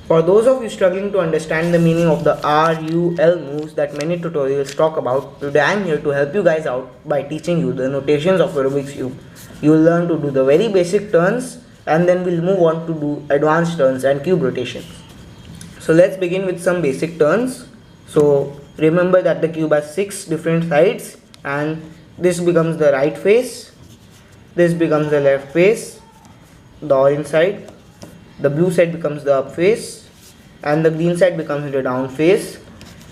For those of you struggling to understand the meaning of the RUL moves that many tutorials talk about, today I am here to help you guys out by teaching you the notations of a Rubik's Cube. You will learn to do the very basic turns and then we'll move on to do advanced turns and cube rotations. So let's begin with some basic turns. So remember that the cube has 6 different sides and this becomes the right face, this becomes the left face, the orange side, the blue side becomes the up face, and the green side becomes the down face,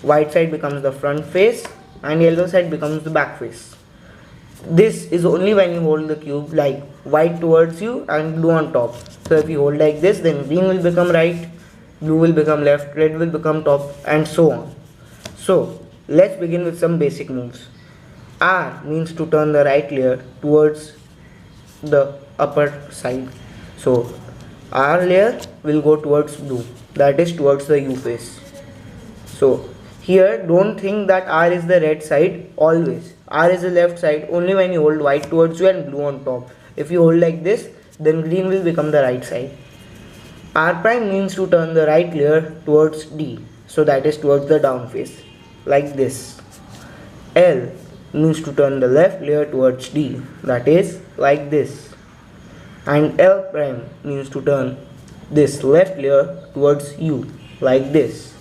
white side becomes the front face, and yellow side becomes the back face. This is only when you hold the cube like white towards you and blue on top. So if you hold like this, then green will become right, blue will become left, red will become top, and so on. So let's begin with some basic moves. R means to turn the right layer towards the upper side. So R layer will go towards blue, that is towards the U face. So here don't think that R is the red side always. R is the left side only when you hold white towards you and blue on top. If you hold like this, then green will become the right side. R prime means to turn the right layer towards D, so that is towards the down face, like this. L means to turn the left layer towards D, that is like this. And L prime means to turn this left layer towards U, like this.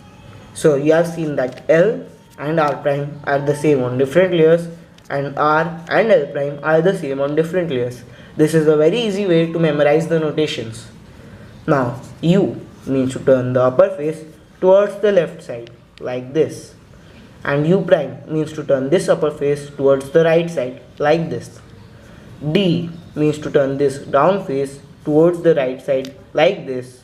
So you have seen that L and R prime are the same on different layers and R and L prime are the same on different layers. This is a very easy way to memorize the notations. Now U means to turn the upper face towards the left side, like this. And U prime means to turn this upper face towards the right side, like this. D means to turn this down face towards the right side, like this.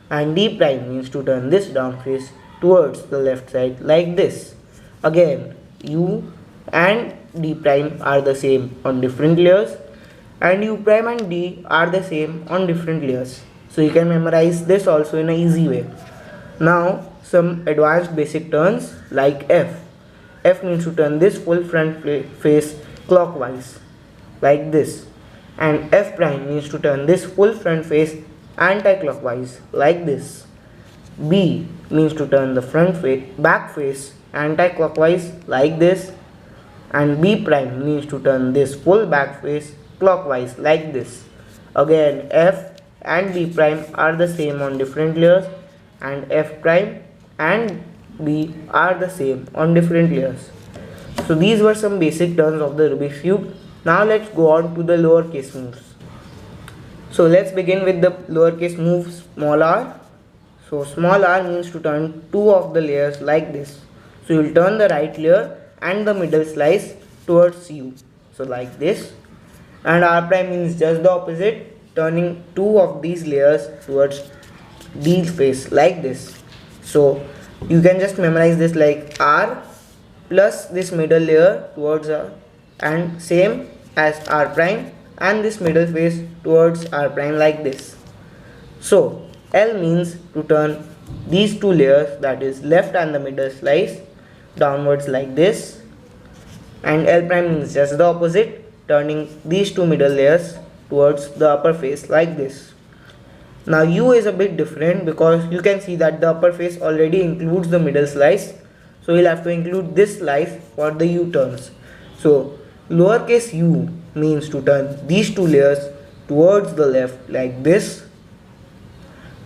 And D prime means to turn this down face towards the left side, like this. Again, U and D prime are the same on different layers and U prime and D are the same on different layers. So you can memorize this also in an easy way. Now some advanced basic turns like F. F means to turn this full front face clockwise, like this. And F prime means to turn this full front face anti-clockwise, like this. B means to turn the back face anti-clockwise, like this. And B prime means to turn this full back face clockwise, like this. Again, F and B prime are the same on different layers and F prime and B are the same on different layers. So these were some basic turns of the Rubik's Cube. Now let's go on to the lowercase moves. So let's begin with the lowercase move small r. So small r means to turn 2 of the layers like this. So you will turn the right layer and the middle slice towards U. So like this. And R prime means just the opposite, turning 2 of these layers towards D's face, like this. So you can just memorize this like R plus this middle layer towards R and same as R prime and this middle face towards R prime, like this. So L means to turn these 2 layers, that is left and the middle slice, downwards like this. And L prime means just the opposite, turning these 2 middle layers towards the upper face, like this. Now U is a bit different because you can see that the upper face already includes the middle slice. So we'll have to include this slice for the U turns. So lowercase u means to turn these 2 layers towards the left like this,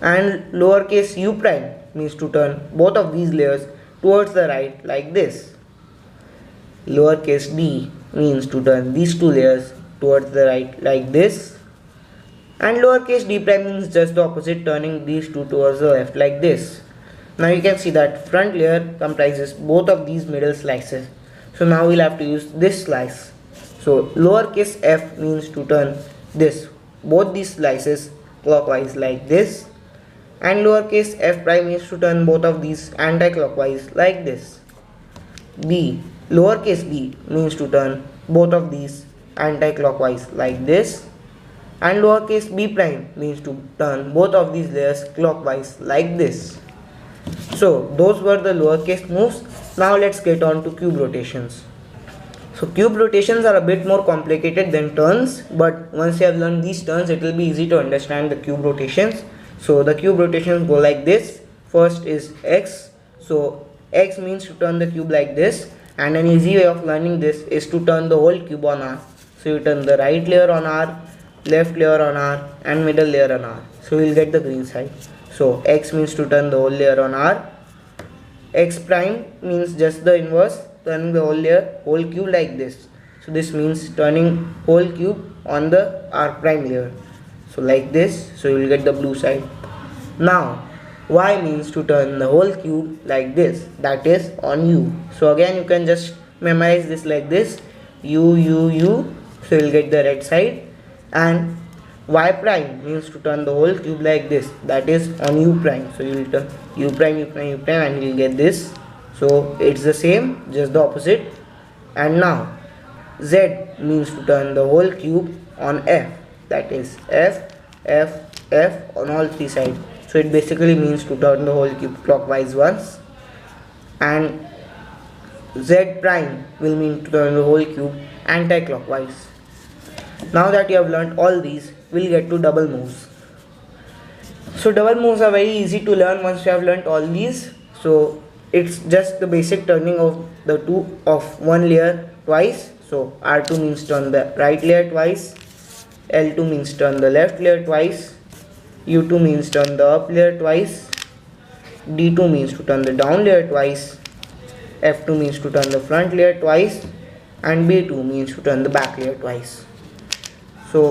and lowercase u prime means to turn both of these layers towards the right like this. Lowercase d means to turn these 2 layers towards the right like this, and lowercase d prime means just the opposite, turning these 2 towards the left like this. Now you can see that front layer comprises both of these middle slices. So now we'll have to use this slice. So lowercase f means to turn both these slices clockwise like this, and lowercase f prime means to turn both of these anti-clockwise like this. Lowercase b means to turn both of these anti-clockwise like this, and lowercase b prime means to turn both of these layers clockwise like this. So those were the lowercase moves. Now let's get on to cube rotations. So cube rotations are a bit more complicated than turns, but once you have learned these turns, it will be easy to understand the cube rotations. So the cube rotations go like this. First is X. So X means to turn the cube like this, and an easy way of learning this is to turn the whole cube on R. So you turn the right layer on R, left layer on R, and middle layer on R. So you'll get the green side. So X means to turn the whole layer on R. X prime means just the inverse, turning the whole cube like this. So this means turning whole cube on the R prime layer. So like this, so you will get the blue side. Now Y means to turn the whole cube like this, that is on U. So again you can just memorize this like this, U, so you will get the red side. And Y prime means to turn the whole cube like this, that is on U prime. So you will turn U prime, and you will get this. So it's the same, just the opposite. And now Z means to turn the whole cube on F, that is F on all three sides. So it basically means to turn the whole cube clockwise once. And Z prime will mean to turn the whole cube anti-clockwise. Now that you have learned all these, we'll get to double moves. So double moves are very easy to learn once you have learned all these. So it's just the basic turning of one layer twice. So R2 means turn the right layer twice, L2 means turn the left layer twice, U2 means turn the up layer twice, D2 means to turn the down layer twice, F2 means to turn the front layer twice, and B2 means to turn the back layer twice. So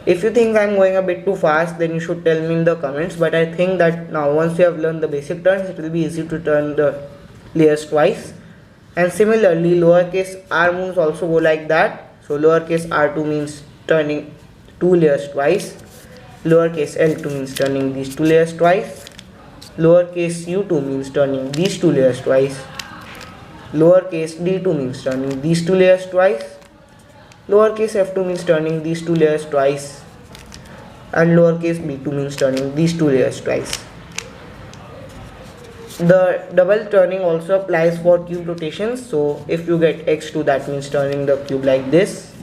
if you think I'm going a bit too fast, then you should tell me in the comments, but I think that now once you have learned the basic turns, it will be easy to turn the layers twice. And similarly, lowercase r moves also go like that. So lowercase r2 means turning two layers twice, lowercase L2 means turning these two layers twice, lowercase U2 means turning these two layers twice, lowercase D2 means turning these two layers twice, lowercase F2 means turning these two layers twice, and lowercase B2 means turning these two layers twice. The double turning also applies for cube rotations. So if you get X2, that means turning the cube like this.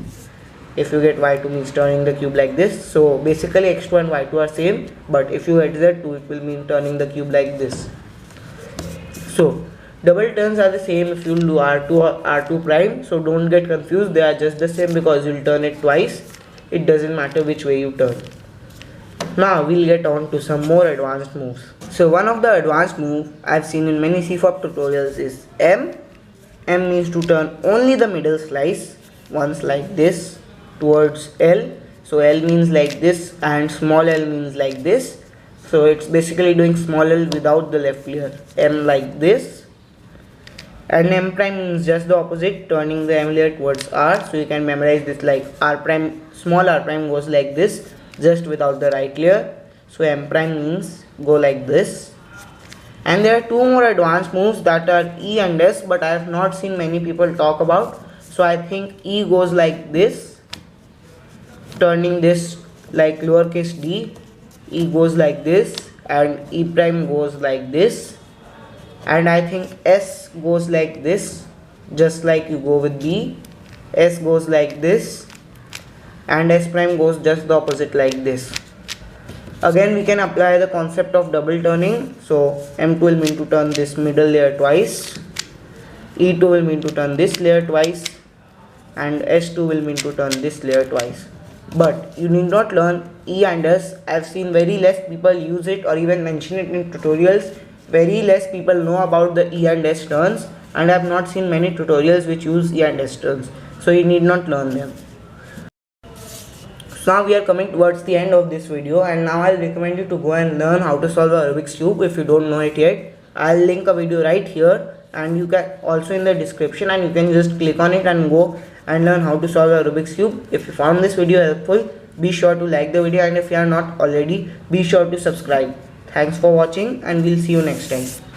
If you get Y2 means turning the cube like this. So basically X2 and Y2 are same, but if you get Z2, it will mean turning the cube like this. So double turns are the same if you do R2 or R2 prime. So don't get confused, they are just the same because you will turn it twice. It doesn't matter which way you turn. Now we'll get on to some more advanced moves. So one of the advanced move I've seen in many CFOP tutorials is M. M means to turn only the middle slice once like this towards L. So L means like this and small l means like this. So it's basically doing small l without the left layer. M like this. And M prime means just the opposite, turning the M layer towards R. So you can memorize this like R prime, small r prime goes like this, just without the right layer. So M prime means go like this. And there are two more advanced moves that are E and S, but I have not seen many people talk about. So I think E goes like this, turning this like lowercase d. E goes like this, and E prime goes like this. And I think S goes like this, just like you go with B. S goes like this, and S prime goes just the opposite like this. Again we can apply the concept of double turning. So M2 will mean to turn this middle layer twice, E2 will mean to turn this layer twice, and S2 will mean to turn this layer twice. But you need not learn E and S. I have seen very less people use it or even mention it in tutorials. Very less people know about the E and S turns, and I have not seen many tutorials which use E and S turns. So you need not learn them. So now we are coming towards the end of this video, and now I'll recommend you to go and learn how to solve a Rubik's Cube if you don't know it yet. I'll link a video right here, and you can also in the description, and you can just click on it and go and learn how to solve a Rubik's Cube. If you found this video helpful, be sure to like the video, and if you are not already, be sure to subscribe. Thanks for watching, and we'll see you next time.